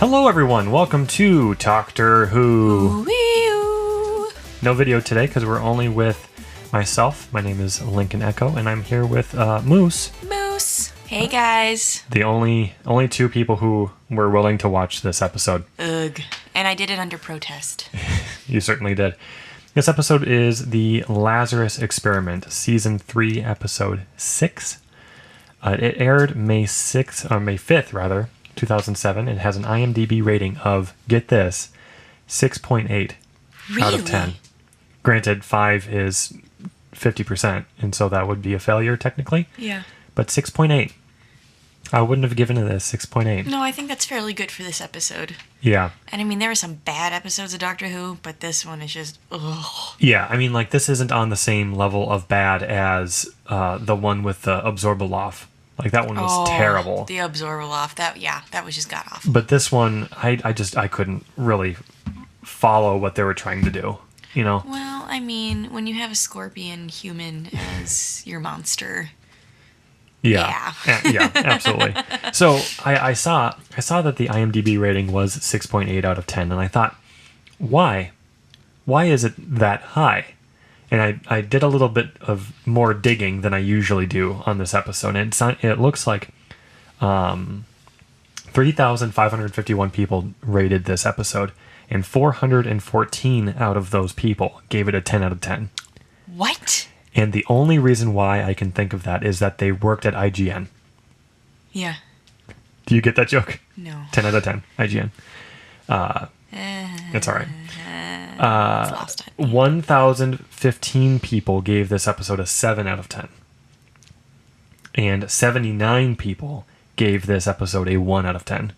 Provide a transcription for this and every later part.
Hello everyone, welcome to Talktor Who. Ooh-wee-oo. No video today because we're only with myself. My name is Lincoln Echo and I'm here with Moose. Moose. Hey guys. The only two people who were willing to watch this episode. Ugh. And I did it under protest. You certainly did. This episode is the Lazarus Experiment, Season 3, Episode 6. It aired May 5th, 2007. It has an IMDb rating of, get this, 6.8 out of 10. Granted, 5 is 50%, and so that would be a failure technically. Yeah. But 6.8. I wouldn't have given it a 6.8. No, I think that's fairly good for this episode. Yeah. And I mean, there were some bad episodes of Doctor Who, but this one is just, ugh. Yeah, I mean, like, this isn't on the same level of bad as the one with the Absorbaloff. Like, that one was terrible. The Absorbaloff, that was just got off. But this one, I couldn't really follow what they were trying to do, you know? Well, I mean, when you have a scorpion human as your monster. Yeah, absolutely. So I saw that the IMDb rating was 6.8 out of 10, and I thought, why? Why is it that high? And I did a little bit of more digging than I usually do on this episode. And it looks like 3,551 people rated this episode, and 414 out of those people gave it a 10 out of 10. What? And the only reason why I can think of that is that they worked at IGN. Yeah. Do you get that joke? No. 10 out of 10, IGN. It's all right. 1,015 people gave this episode a 7 out of 10. And 79 people gave this episode a 1 out of 10.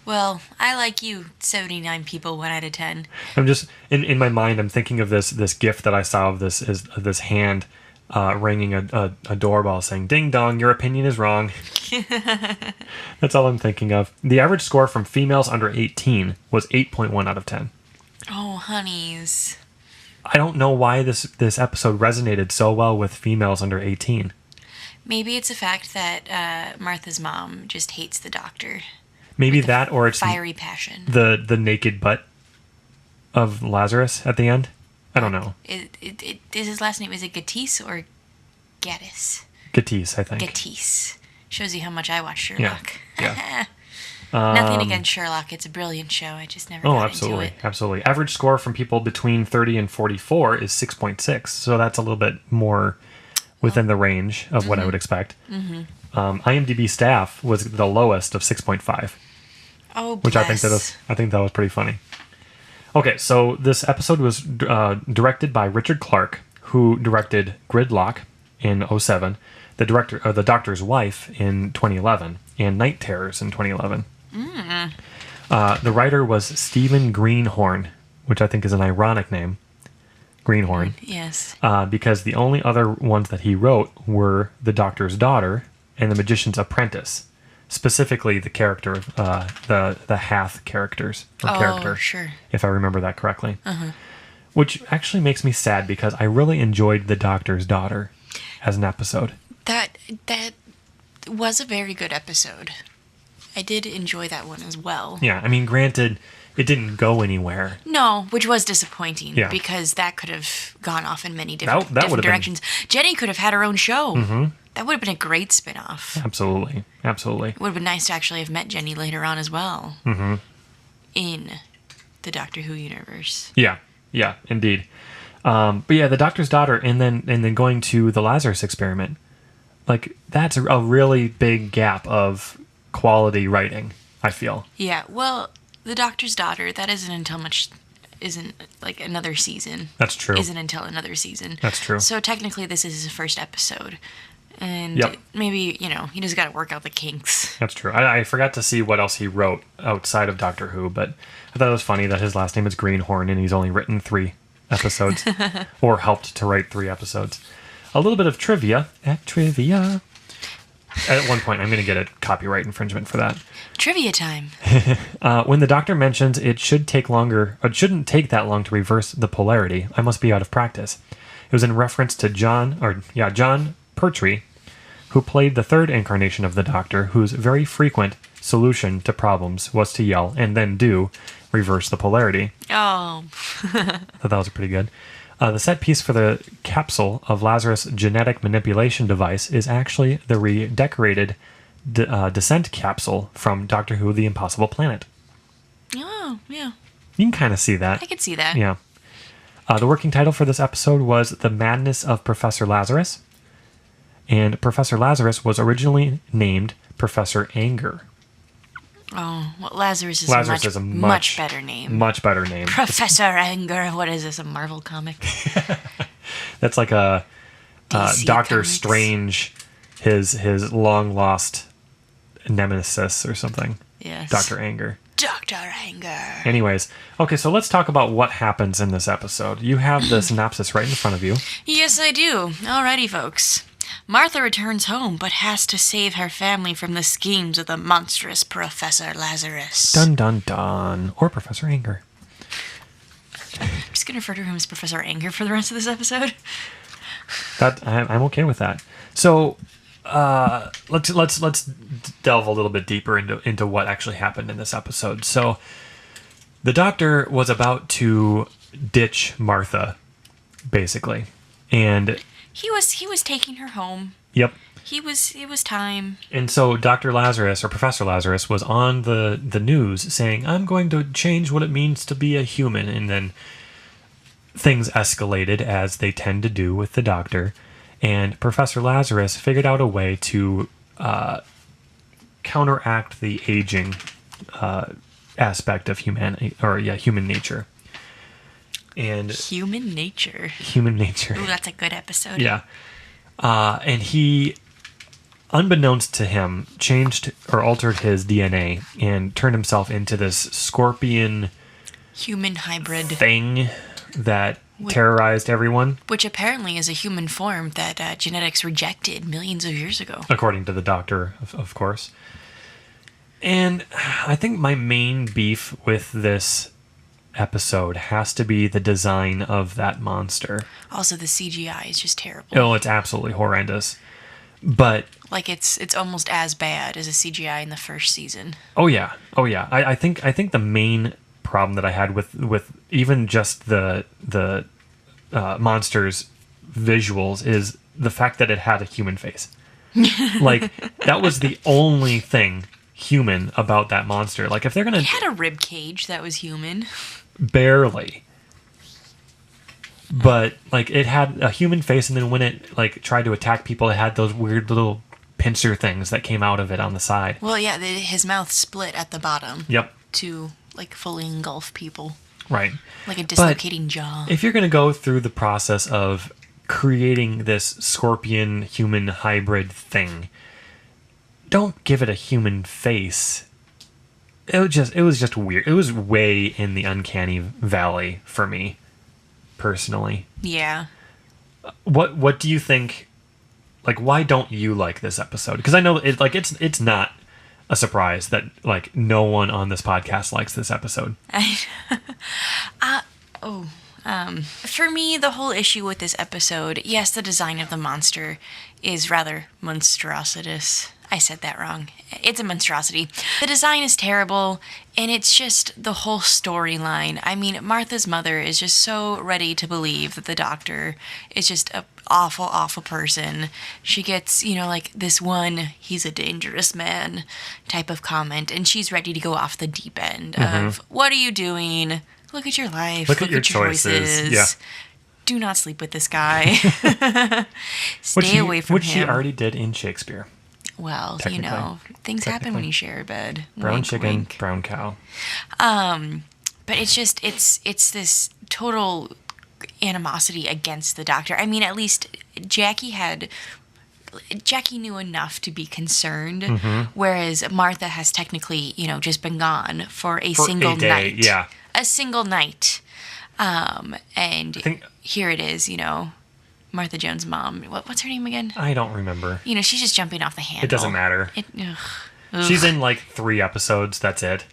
Well, I like you, 79 people, 1 out of 10. I'm just, in my mind, I'm thinking of this gif that I saw of this hand ringing a doorbell saying, "Ding dong, your opinion is wrong." That's all I'm thinking of. The average score from females under 18 was 8.1 out of 10. Oh, honeys. I don't know why this episode resonated so well with females under 18. Maybe it's a fact that Martha's mom just hates the doctor. Maybe that, or it's fiery passion. The naked butt of Lazarus at the end. I don't know. Is his last name, is it Gattise or Gaddis? Gattise, I think. Gattise. Shows you how much I watch Sherlock. Yeah. Nothing against Sherlock. It's a brilliant show. I just never got absolutely, into it. absolutely. Average score from people between 30 and 44 is 6.6, so that's a little bit more within the range of what I would expect. Mm-hmm. IMDb staff was the lowest of 6.5. Oh, which I think that was pretty funny. Okay, so this episode was directed by Richard Clark, who directed Gridlock in 2007, the Doctor's Wife in 2011, and Night Terrors in 2011. The writer was Stephen Greenhorn, which I think is an ironic name. Greenhorn. Yes. Because the only other ones that he wrote were The Doctor's Daughter and The Magician's Apprentice. Specifically, the character of the Hath characters. Character, sure. If I remember that correctly. Which actually makes me sad because I really enjoyed The Doctor's Daughter as an episode. That was a very good episode. I did enjoy that one as well. Yeah, I mean, granted, it didn't go anywhere. No, which was disappointing. Yeah. Because that could have gone off in many different directions. Jenny could have had her own show. Mm-hmm. That would have been a great spin-off. Absolutely. It would have been nice to actually have met Jenny later on as well. Mm-hmm. In the Doctor Who universe. Yeah, indeed. But yeah, The Doctor's Daughter, and then going to the Lazarus Experiment. Like, that's a really big gap of quality writing, I feel. Yeah, well, The Doctor's Daughter, that isn't like another season. That's true. Isn't until another season. That's true. So technically this is his first episode. And yep. Maybe, he just got to work out the kinks. That's true. I forgot to see what else he wrote outside of Doctor Who, but I thought it was funny that his last name is Greenhorn and he's only written 3 episodes or helped to write 3 episodes. A little bit of trivia. At one point, I'm going to get a copyright infringement for that. Trivia time. When the Doctor mentions it shouldn't take that long to reverse the polarity, I must be out of practice. It was in reference to John Pertwee, who played the third incarnation of the Doctor, whose very frequent solution to problems was to yell and then reverse the polarity. Oh. Thought that was pretty good. The set piece for the capsule of Lazarus' genetic manipulation device is actually the redecorated descent capsule from Doctor Who: The Impossible Planet. Oh, yeah. You can kind of see that. I could see that. Yeah. The working title for this episode was The Madness of Professor Lazarus. And Professor Lazarus was originally named Professor Anger. Oh, well, Lazarus is a much better name. Much better name. Professor Anger. What is this, a Marvel comic? That's like a Doctor comics. Strange, his long-lost nemesis or something. Yes. Dr. Anger. Dr. Anger. Anyways, okay, so let's talk about what happens in this episode. You have the synopsis right in front of you. Yes, I do. Alrighty, folks. Martha returns home, but has to save her family from the schemes of the monstrous Professor Lazarus. Dun dun dun. Or Professor Anger. I'm just going to refer to him as Professor Anger for the rest of this episode. I'm okay with that. So, let's delve a little bit deeper into what actually happened in this episode. So, the Doctor was about to ditch Martha, basically, and he was taking her home. Yep. It was time. And so Dr. Lazarus, or Professor Lazarus, was on the news saying, I'm going to change what it means to be a human. And then things escalated, as they tend to do with the Doctor. And Professor Lazarus figured out a way to counteract the aging aspect of human nature. And Human nature. Human nature. Ooh, that's a good episode. Yeah. And he, unbeknownst to him, changed or altered his DNA and turned himself into this scorpion human hybrid thing that terrorized everyone. Which apparently is a human form that genetics rejected millions of years ago. According to the Doctor, of course. And I think my main beef with this episode has to be the design of that monster. Also, the CGI is just terrible. Oh, it's absolutely horrendous. But like it's almost as bad as a CGI in the first season. Oh yeah. I think the main problem that I had with even just the monster's visuals is the fact that it had a human face. Like, that was the only thing human about that monster. Like, if they're gonna, it had a rib cage that was human. Barely. But like, it had a human face, and then when it like tried to attack people, it had those weird little pincer things that came out of it on the side. Well, yeah, his mouth split at the bottom. Yep. To like fully engulf people. Right. Like a dislocating jaw. If you're going to go through the process of creating this scorpion human hybrid thing, don't give it a human face. It was just weird. It was way in the uncanny valley for me, personally. Yeah. What do you think? Like, why don't you like this episode? Because I know it's not a surprise that like no one on this podcast likes this episode. For me, the whole issue with this episode, yes, the design of the monster is rather monstrositous. I said that wrong. It's a monstrosity. The design is terrible, and it's just the whole storyline. I mean, Martha's mother is just so ready to believe that the Doctor is just a awful, awful person. She gets, like this one, he's a dangerous man type of comment, and she's ready to go off the deep end of, what are you doing? Look at your life. Look at your choices. Yeah. Do not sleep with this guy. Stay away from him. Which she already did in Shakespeare. Well, things happen when you share a bed. Brown wink, chicken, wink. brown cow. But it's just, it's this total animosity against the Doctor. I mean, at least Jackie knew enough to be concerned, whereas Martha has technically, just been gone for a single night. Yeah. A single night. And here it is, Martha Jones' mom. What's her name again? I don't remember. She's just jumping off the handle. It doesn't matter. She's in like 3 episodes. That's it.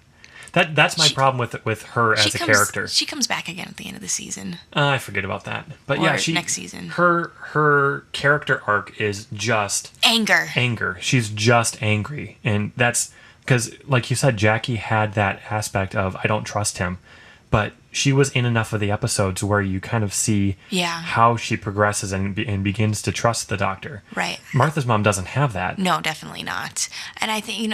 That's my problem with her as a character. She comes back again at the end of the season. I forget about that. But Or yeah, next season. Her character arc is just anger. She's just angry, and that's because, like you said, Jackie had that aspect of I don't trust him, but she was in enough of the episodes where you kind of see how she progresses and begins to trust the doctor. Right. Martha's mom doesn't have that. No, definitely not. And I think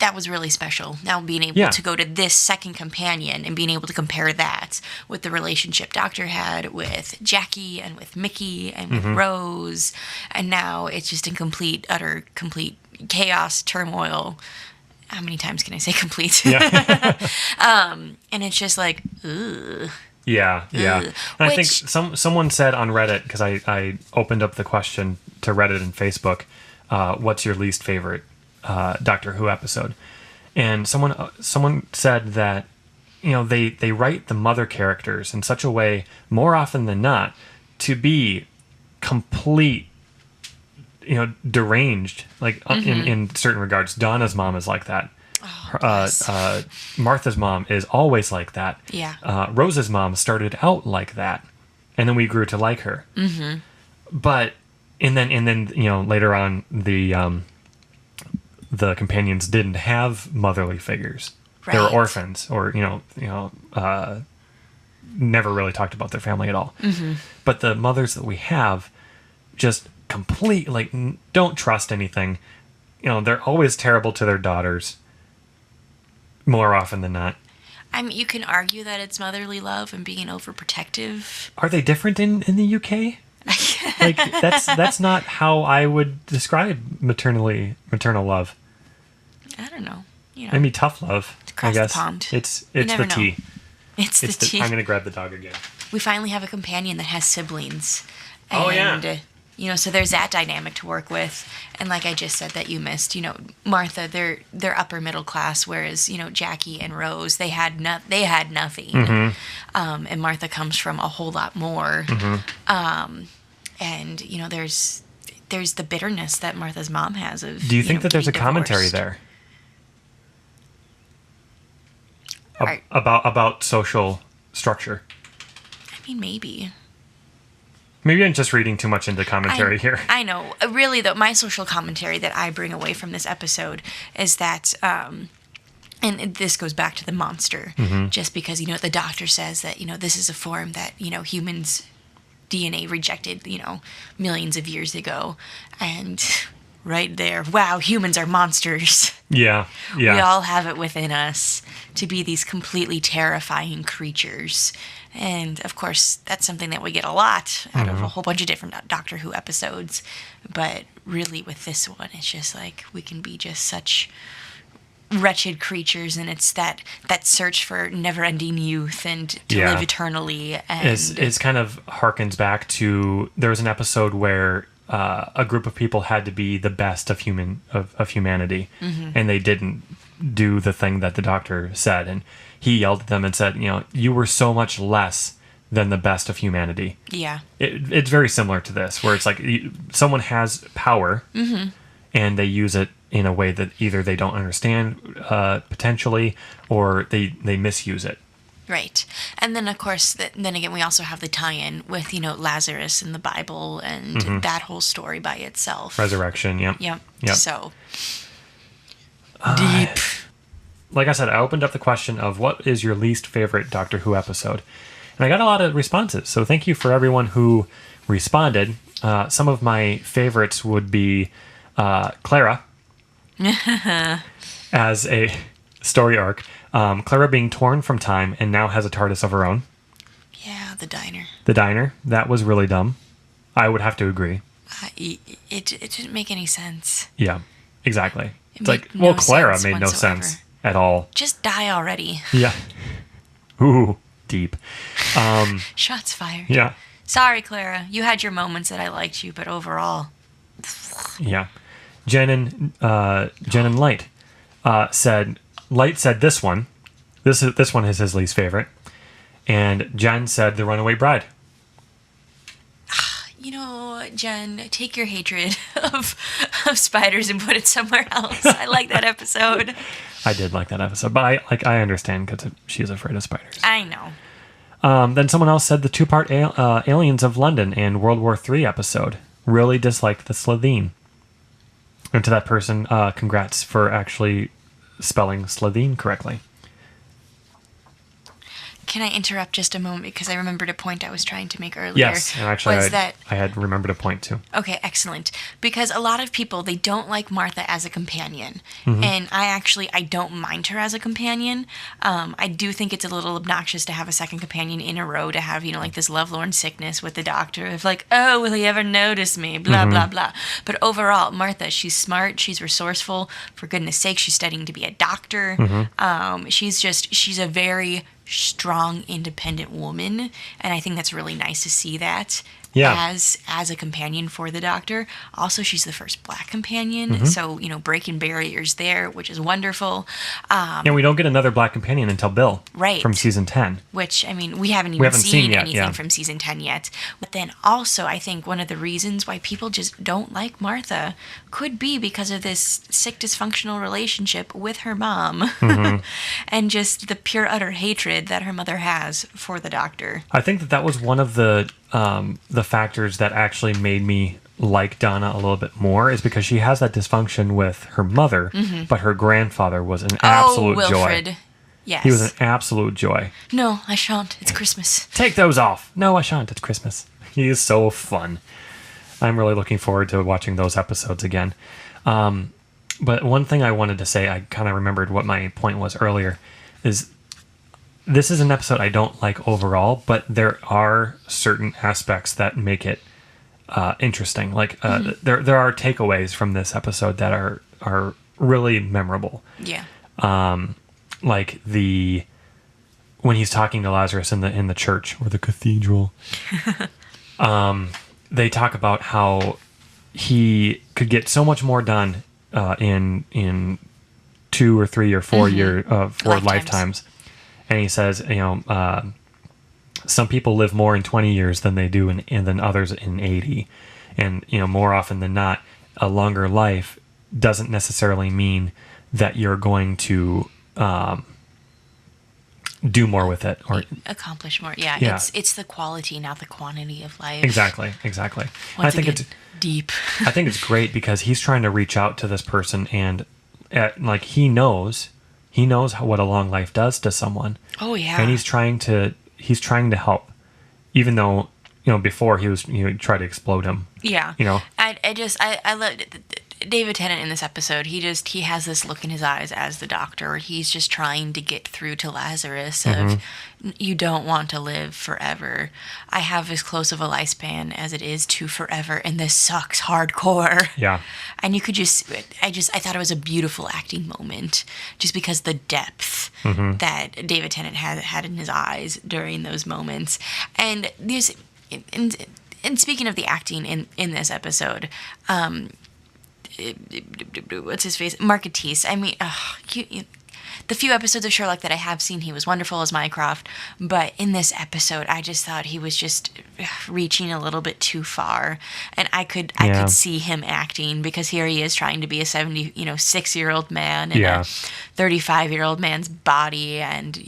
that was really special. Now being able to go to this second companion and being able to compare that with the relationship Doctor had with Jackie and with Mickey and with Rose, and now it's just in utter complete chaos, turmoil. How many times can I say complete? Yeah. And it's just like, ugh. Yeah. And I think someone said on Reddit, because I opened up the question to Reddit and Facebook, what's your least favorite Doctor Who episode? And someone said that, they write the mother characters in such a way, more often than not, to be complete, deranged, like in certain regards. Donna's mom is like that. Martha's mom is always like that. Yeah. Rose's mom started out like that, and then we grew to like her. Mm-hmm. But and then later on the companions didn't have motherly figures. Right. They were orphans, or never really talked about their family at all. Mm-hmm. But the mothers that we have just complete, don't trust anything. They're always terrible to their daughters. More often than not. I mean, you can argue that it's motherly love and being overprotective. Are they different in the UK? That's not how I would describe maternal love. I don't know. Maybe tough love. Across I guess. the pond. It's the tea. It's the tea. I'm gonna grab the dog again. We finally have a companion that has siblings. And, so there's that dynamic to work with. And like I just said that you missed, Martha, they're upper middle class, whereas, Jackie and Rose, they had nothing. Mm-hmm. And Martha comes from a whole lot more. Mm-hmm. And, there's the bitterness that Martha's mom has of. Do you think that there's a commentary there? About social structure? I mean, maybe. Maybe I'm just reading too much into commentary here. I know. Really, though, my social commentary that I bring away from this episode is that, and this goes back to the monster, just because, the doctor says that, this is a form that, humans' DNA rejected, millions of years ago. And right there, wow, humans are monsters. Yeah. We all have it within us to be these completely terrifying creatures. And, of course, that's something that we get a lot out of a whole bunch of different Doctor Who episodes. But really, with this one, it's just like we can be just such wretched creatures. And it's that search for never-ending youth and to live eternally. And it's kind of harkens back to, there was an episode where a group of people had to be the best of humanity. Mm-hmm. And they didn't do the thing that the doctor said. And he yelled at them and said, you were so much less than the best of humanity. Yeah. It's very similar to this, where it's like someone has power and they use it in a way that either they don't understand potentially, or they misuse it. Right. And then, of course, then again, we also have the tie-in with, Lazarus in the Bible and that whole story by itself. Resurrection, Yep. So, deep. Like I said, I opened up the question of what is your least favorite Doctor Who episode? And I got a lot of responses. So thank you for everyone who responded. Some of my favorites would be Clara as a story arc. Clara being torn from time and now has a TARDIS of her own. Yeah, the diner. The diner. That was really dumb. I would have to agree. It didn't make any sense. Yeah, exactly. It's like, well, Clara made no sense at all. Just die already. Yeah. Ooh, deep. Shots fired. Yeah. Sorry, Clara. You had your moments that I liked you, but overall. Yeah. Jen and Light said this one. This one is his least favorite. And Jen said The Runaway Bride. Jen, take your hatred of spiders and put it somewhere else. I like that episode. I did like that episode, but I understand because she's afraid of spiders. I know. Then someone else said the two-part Aliens of London and World War III episode. Really disliked the Slovene. And to that person, congrats for actually spelling Slovene correctly. Can I interrupt just a moment because I remembered a point I was trying to make earlier? Yes, and actually I had remembered a point too. Okay, excellent. Because a lot of people, they don't like Martha as a companion. Mm-hmm. And I don't mind her as a companion. I do think it's a little obnoxious to have a second companion in a row, to have, like this lovelorn sickness with the doctor of like, oh, will he ever notice me? Blah, blah, blah. But overall, Martha, she's smart, she's resourceful. For goodness sake, she's studying to be a doctor. She's a very strong, independent woman, and I think that's really nice to see that as a companion for the doctor. Also, she's the first black companion, so breaking barriers there, which is wonderful. And we don't get another black companion until Bill, right, from season 10. Which, we haven't seen anything from season 10 yet. But then also, I think one of the reasons why people just don't like Martha could be because of this sick, dysfunctional relationship with her mom, and just the pure, utter hatred that her mother has for the doctor. I think that was one of the factors that actually made me like Donna a little bit more, is because she has that dysfunction with her mother, but her grandfather was an absolute Wilfred. Joy. Yes. He was an absolute joy. No, I shan't. It's Christmas. Take those off. No, I shan't. It's Christmas. He is so fun. I'm really looking forward to watching those episodes again. But one thing I wanted to say, I kind of remembered what my point was earlier, is this is an episode I don't like overall, but there are certain aspects that make it interesting. Like there are takeaways from this episode that are really memorable. Yeah. Like when he's talking to Lazarus in the church or the cathedral, they talk about how he could get so much more done in 2 or 3 or 4 lifetimes. And he says, some people live more in 20 years than they do and than others in 80. And, more often than not, a longer life doesn't necessarily mean that you're going to do more with it or accomplish more. Yeah. It's the quality, not the quantity of life. Exactly. I think it's deep. I think it's great because he's trying to reach out to this person, and he knows what a long life does to someone. Oh yeah. And he's trying to help, even though before he was try to explode him. Yeah. I love David Tennant in this episode. He has this look in his eyes as the doctor. He's just trying to get through to Lazarus of, you don't want to live forever. I have as close of a lifespan as it is to forever, and this sucks hardcore. Yeah. And you could I thought it was a beautiful acting moment, just because the depth that David Tennant had in his eyes during those moments. And there's, and speaking of the acting in this episode, what's his face? Marketees. I mean, the few episodes of Sherlock that I have seen, he was wonderful as Mycroft. But in this episode, I just thought he was just reaching a little bit too far. And I could see him acting, because here he is trying to be a 6-year-old man in a 35-year-old man's body. And,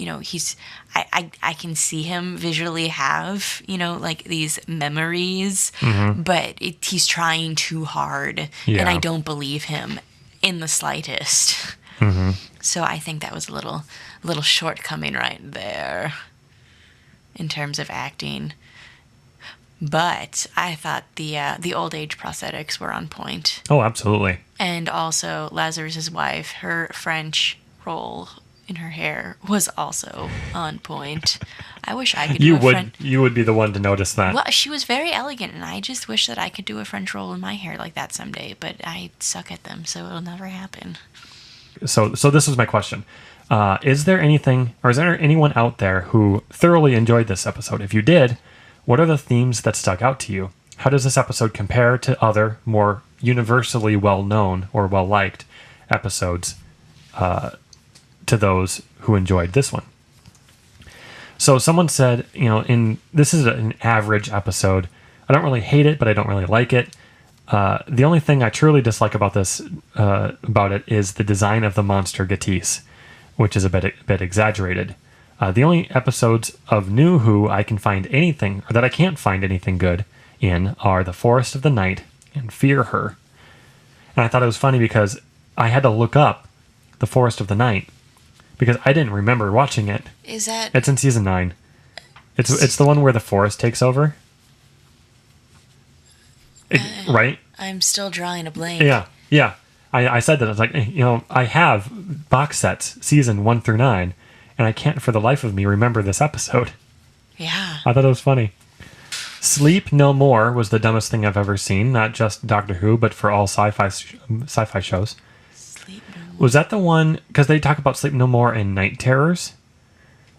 I can see him visually have, these memories, but he's trying too hard, and I don't believe him in the slightest. So I think that was a little shortcoming right there in terms of acting. But I thought the old age prosthetics were on point. Oh, absolutely. And also Lazarus's wife, her French roll in her hair was also on point. I wish I could do a French... You would be the one to notice that. Well, she was very elegant, and I just wish that I could do a French roll in my hair like that someday, but I suck at them, so it'll never happen. So this was my question. Is there anyone out there who thoroughly enjoyed this episode? If you did, what are the themes that stuck out to you? How does this episode compare to other, more universally well-known or well-liked episodes to those who enjoyed this one? So someone said, this is an average episode. I don't really hate it, but I don't really like it. The only thing I truly dislike about this, about it, is the design of the monster Gatis, which is a bit exaggerated. The only episodes of New Who I can find anything, or that I can't find anything good in, are The Forest of the Night and Fear Her. And I thought it was funny because I had to look up The Forest of the Night because I didn't remember watching it. Is that... It's in season 9. It's the one where the forest takes over. Right? I'm still drawing a blank. Yeah. I said that. I was like, I have box sets, season 1 through 9, and I can't for the life of me remember this episode. Yeah. I thought it was funny. Sleep No More was the dumbest thing I've ever seen, not just Doctor Who, but for all sci-fi shows. Sleep No More. Was that the one, because they talk about Sleep No More and Night Terrors?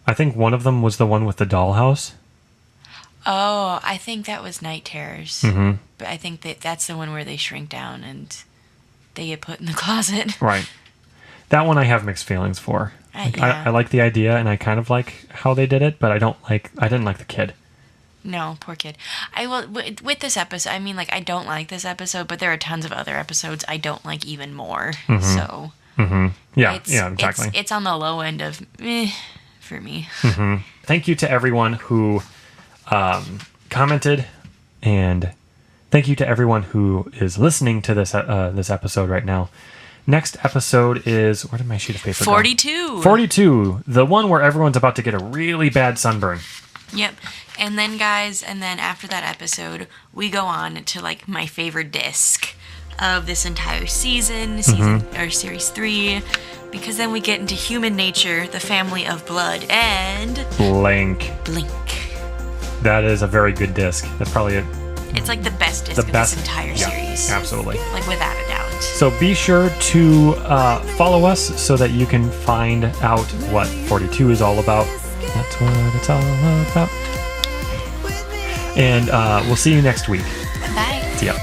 I think one of them was the one with the dollhouse. Oh, I think that was Night Terrors. Mm-hmm. But I think that's the one where they shrink down and they get put in the closet. Right. That one I have mixed feelings for. Yeah. I like the idea, and I kind of like how they did it, but I didn't like the kid. No, poor kid. I will with this episode. I mean, like, I don't like this episode, but there are tons of other episodes I don't like even more. Mm-hmm. So, Yeah, exactly. It's on the low end of for me. Mm-hmm. Thank you to everyone who commented, and thank you to everyone who is listening to this episode right now. Next episode is, where did my sheet of paper 42. go? 42. The one where everyone's about to get a really bad sunburn. Yep. And then, guys, after that episode, we go on to, like, my favorite disc of this entire season or series 3, because then we get into Human Nature, the Family of Blood, and Blink. That is a very good disc. That's probably it. It's like the best disc of this entire series. Absolutely. Like, without a doubt. So be sure to follow us so that you can find out what 42 is all about. That's what it's all about. And we'll see you next week. Bye. See ya.